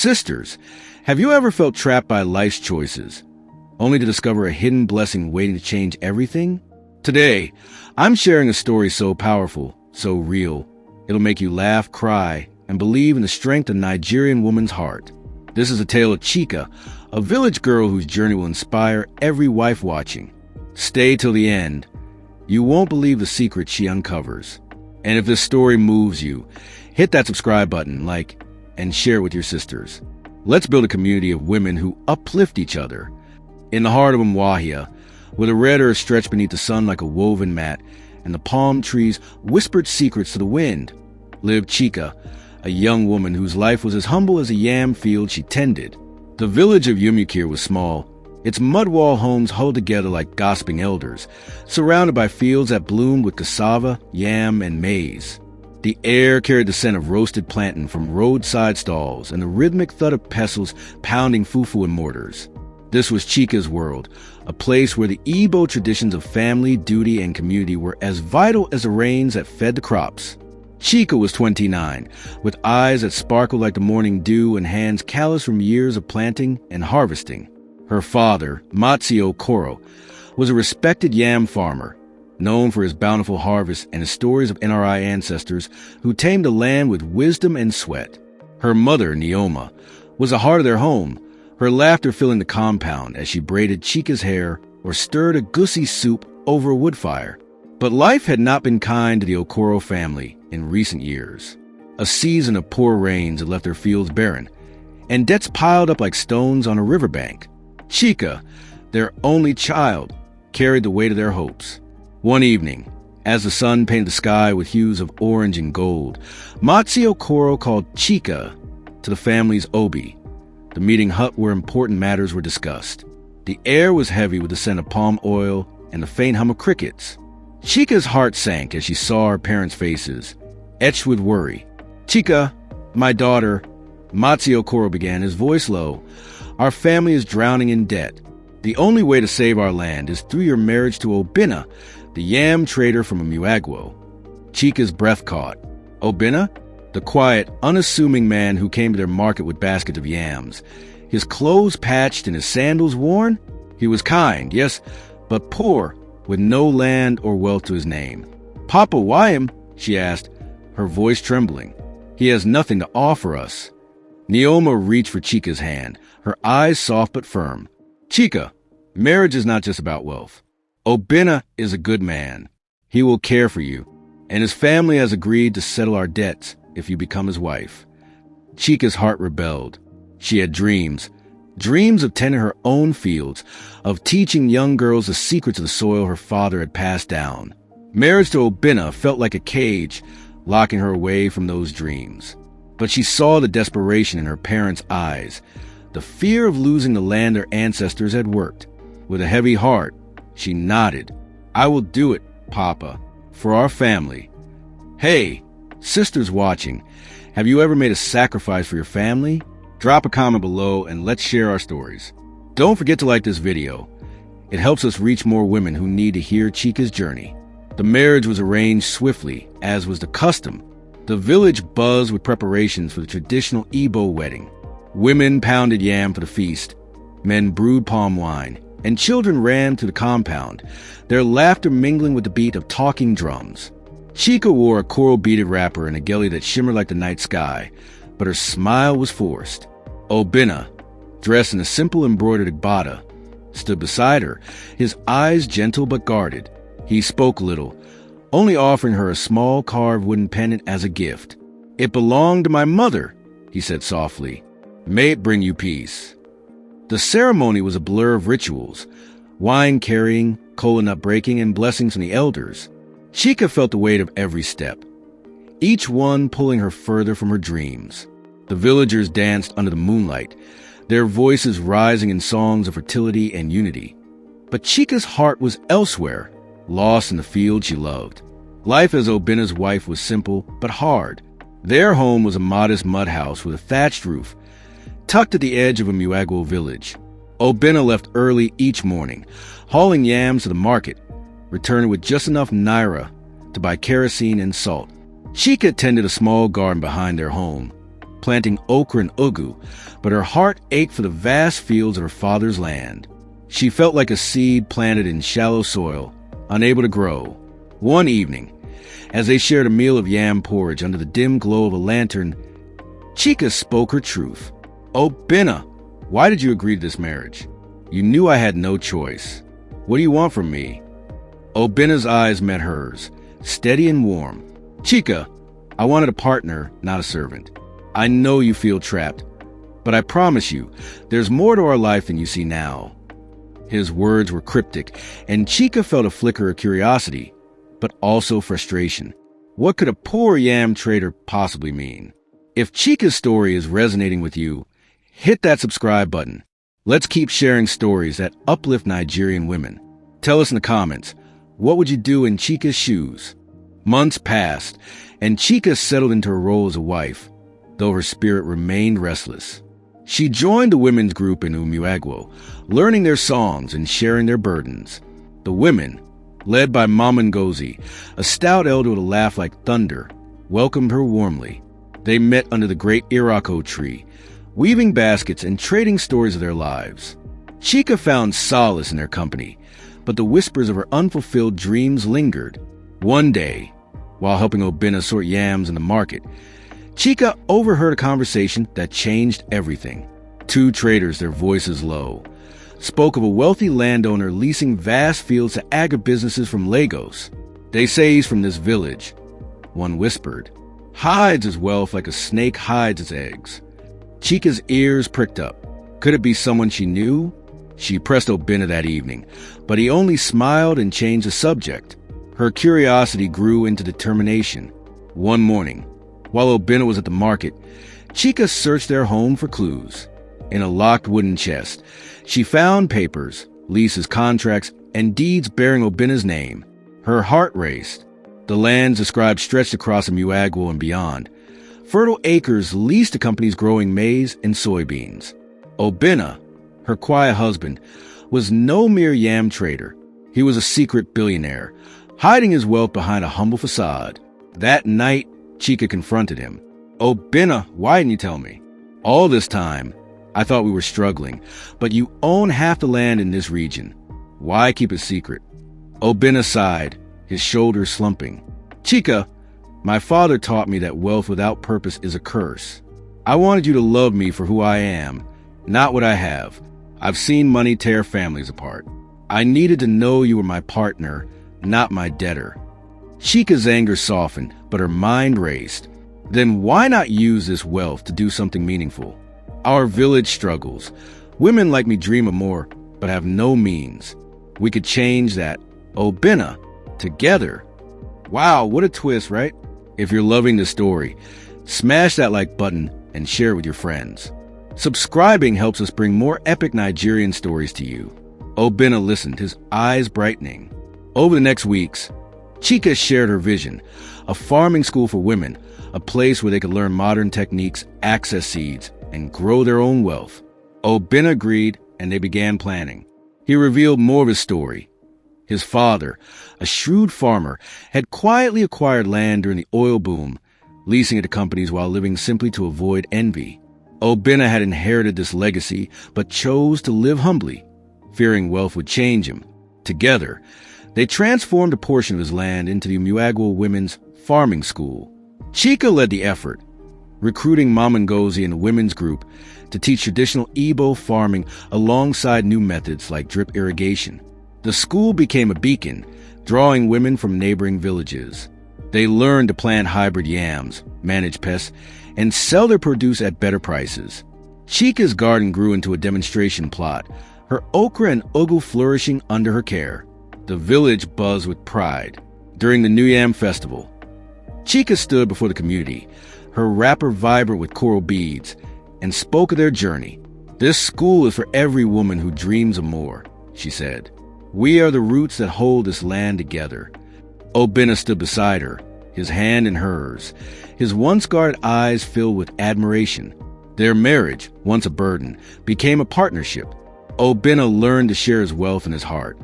Sisters, have you ever felt trapped by life's choices, only to discover a hidden blessing waiting to change everything? Today, I'm sharing a story so powerful, so real, it'll make you laugh, cry, and believe in the strength of a Nigerian woman's heart. This is a tale of Chika, a village girl whose journey will inspire every wife watching. Stay till the end. You won't believe the secret she uncovers. And if this story moves you, hit that subscribe button, like, and share with your sisters. Let's build a community of women who uplift each other. In the heart of Umuagwo, where the red earth stretched beneath the sun like a woven mat, and the palm trees whispered secrets to the wind, lived Chika, a young woman whose life was as humble as a yam field she tended. The village of Umuokere was small, its mud wall homes huddled together like gossiping elders, surrounded by fields that bloomed with cassava, yam, and maize. The air carried the scent of roasted plantain from roadside stalls and the rhythmic thud of pestles pounding fufu and mortars. This was Chika's world, a place where the Igbo traditions of family, duty, and community were as vital as the rains that fed the crops. Chika was 29, with eyes that sparkled like the morning dew and hands calloused from years of planting and harvesting. Her father, Umuokere, was a respected yam farmer, known for his bountiful harvest and his stories of NRI ancestors who tamed the land with wisdom and sweat. Her mother, Neoma, was the heart of their home, her laughter filling the compound as she braided Chika's hair or stirred a goosey soup over a wood fire. But life had not been kind to the Okoro family in recent years. A season of poor rains had left their fields barren, and debts piled up like stones on a riverbank. Chika, their only child, carried the weight of their hopes. One evening, as the sun painted the sky with hues of orange and gold, Umuokere called Chika to the family's obi, the meeting hut where important matters were discussed. The air was heavy with the scent of palm oil and the faint hum of crickets. Chika's heart sank as she saw her parents' faces, etched with worry. "Chika, my daughter," Umuokere began, his voice low, "our family is drowning in debt. The only way to save our land is through your marriage to Obinna, the yam trader from Umuagwo." Chika's breath caught. Obinna? The quiet, unassuming man who came to their market with baskets of yams. His clothes patched and his sandals worn? He was kind, yes, but poor, with no land or wealth to his name. "Papa, why him?" she asked, her voice trembling. "He has nothing to offer us." Neoma reached for Chika's hand, her eyes soft but firm. "Chika, marriage is not just about wealth. Obinna is a good man. He will care for you, and his family has agreed to settle our debts if you become his wife." Chika's heart rebelled. She had dreams of tending her own fields, of teaching young girls the secrets of the soil her father had passed down. Marriage to Obinna felt like a cage, locking her away from those dreams. But she saw the desperation in her parents' eyes, the fear of losing the land their ancestors had worked. With a heavy heart, she nodded. "I will do it, Papa, for our family." Hey, sisters watching, have you ever made a sacrifice for your family? Drop a comment below and let's share our stories. Don't forget to like this video. It helps us reach more women who need to hear Chika's journey. The marriage was arranged swiftly, as was the custom. The village buzzed with preparations for the traditional Igbo wedding. Women pounded yam for the feast, men brewed palm wine, and children ran through the compound, their laughter mingling with the beat of talking drums. Chika wore a coral-beaded wrapper and a geli that shimmered like the night sky, but her smile was forced. Obinna, dressed in a simple embroidered agbada, stood beside her, his eyes gentle but guarded. He spoke little, only offering her a small carved wooden pendant as a gift. "It belonged to my mother," he said softly. "May it bring you peace." The ceremony was a blur of rituals, wine carrying, kola nut breaking, and blessings from the elders. Chika felt the weight of every step, each one pulling her further from her dreams. The villagers danced under the moonlight, their voices rising in songs of fertility and unity. But Chika's heart was elsewhere, lost in the field she loved. Life as Obinna's wife was simple but hard. Their home was a modest mud house with a thatched roof, tucked at the edge of a Umuagwo village. Obinna left early each morning, hauling yams to the market, returning with just enough naira to buy kerosene and salt. Chika tended a small garden behind their home, planting okra and ugu, but her heart ached for the vast fields of her father's land. She felt like a seed planted in shallow soil, unable to grow. One evening, as they shared a meal of yam porridge under the dim glow of a lantern, Chika spoke her truth. "Obinna, why did you agree to this marriage? You knew I had no choice. What do you want from me?" Obinna's eyes met hers, steady and warm. "Chika, I wanted a partner, not a servant. I know you feel trapped, but I promise you, there's more to our life than you see now." His words were cryptic, and Chika felt a flicker of curiosity, but also frustration. What could a poor yam trader possibly mean? If Chika's story is resonating with you, hit that subscribe button. Let's keep sharing stories that uplift Nigerian women. Tell us in the comments, what would you do in Chika's shoes? Months passed, and Chika settled into her role as a wife, though her spirit remained restless. She joined the women's group in Umuagwo, learning their songs and sharing their burdens. The women, led by Mama Ngozi, a stout elder with a laugh like thunder, welcomed her warmly. They met under the great iroko tree, weaving baskets and trading stories of their lives. Chika found solace in their company, but the whispers of her unfulfilled dreams lingered. One day, while helping Obinna sort yams in the market, Chika overheard a conversation that changed everything. Two traders, their voices low, spoke of a wealthy landowner leasing vast fields to agribusinesses from Lagos. "They say he's from this village," one whispered. "Hides his wealth like a snake hides its eggs." Chika's ears pricked up. Could it be someone she knew? She pressed Obinna that evening, but he only smiled and changed the subject. Her curiosity grew into determination. One morning, while Obinna was at the market, Chika searched their home for clues. In a locked wooden chest, she found papers, leases, contracts, and deeds bearing Obinna's name. Her heart raced. The lands described stretched across Umuagwo and beyond. Fertile acres leased to companies growing maize and soybeans. Obinna, her quiet husband, was no mere yam trader. He was a secret billionaire, hiding his wealth behind a humble facade. That night, Chika confronted him. "Obinna, why didn't you tell me? All this time, I thought we were struggling, but you own half the land in this region. Why keep it secret?" Obinna sighed, his shoulders slumping. "Chika, my father taught me that wealth without purpose is a curse. I wanted you to love me for who I am, not what I have. I've seen money tear families apart. I needed to know you were my partner, not my debtor." Chika's anger softened, but her mind raced. Then why not use this wealth to do something meaningful? Our village struggles. Women like me dream of more, but have no means. We could change that. Obinna, together. Wow, what a twist, right? If you're loving this story, smash that like button and share it with your friends. Subscribing helps us bring more epic Nigerian stories to you. Obinna listened, his eyes brightening. Over the next weeks, Chika shared her vision, a farming school for women, a place where they could learn modern techniques, access seeds, and grow their own wealth. Obinna agreed, and they began planning. He revealed more of his story. His father, a shrewd farmer, had quietly acquired land during the oil boom, leasing it to companies while living simply to avoid envy. Obinna had inherited this legacy, but chose to live humbly, fearing wealth would change him. Together, they transformed a portion of his land into the Umuagwo Women's Farming School. Chika led the effort, recruiting Mama Ngozi and the women's group to teach traditional Igbo farming alongside new methods like drip irrigation. The school became a beacon, drawing women from neighboring villages. They learned to plant hybrid yams, manage pests, and sell their produce at better prices. Chika's garden grew into a demonstration plot, her okra and ugu flourishing under her care. The village buzzed with pride. During the Yam Festival, Chika stood before the community, her wrapper vibrant with coral beads, and spoke of their journey. "This school is for every woman who dreams of more," she said. "We are the roots that hold this land together." Obinna stood beside her, his hand in hers, his once-guarded eyes filled with admiration. Their marriage, once a burden, became a partnership. Obinna learned to share his wealth and his heart,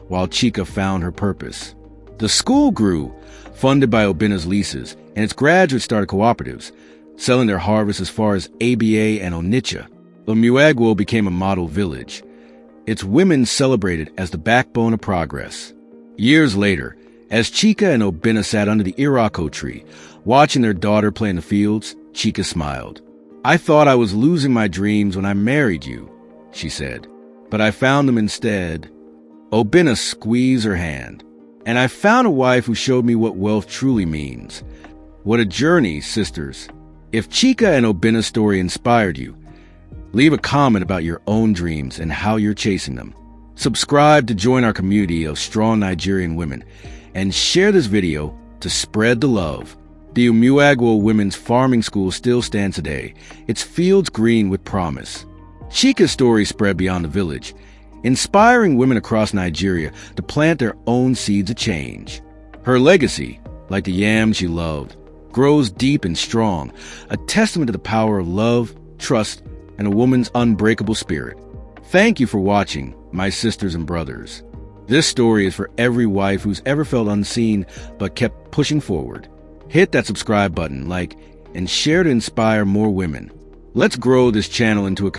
while Chika found her purpose. The school grew, funded by Obinna's leases, and its graduates started cooperatives. selling their harvest as far as ABA and Onitsha. Umuagwo became a model village. Its women celebrated as the backbone of progress. Years later, as Chika and Obinna sat under the iroko tree, watching their daughter play in the fields, Chika smiled. "I thought I was losing my dreams when I married you," she said, "but I found them instead." Obinna squeezed her hand. "And I found a wife who showed me what wealth truly means." What a journey, sisters. If Chika and Obinna's story inspired you, leave a comment about your own dreams and how you're chasing them. Subscribe to join our community of strong Nigerian women, and share this video to spread the love. The Umuagwo Women's Farming School still stands today, its fields green with promise. Chika's story spread beyond the village, inspiring women across Nigeria to plant their own seeds of change. Her legacy, like the yams she loved, grows deep and strong, a testament to the power of love, trust, and a woman's unbreakable spirit. Thank you for watching, my sisters and brothers. This story is for every wife who's ever felt unseen but kept pushing forward. Hit that subscribe button, like, and share to inspire more women. Let's grow this channel into a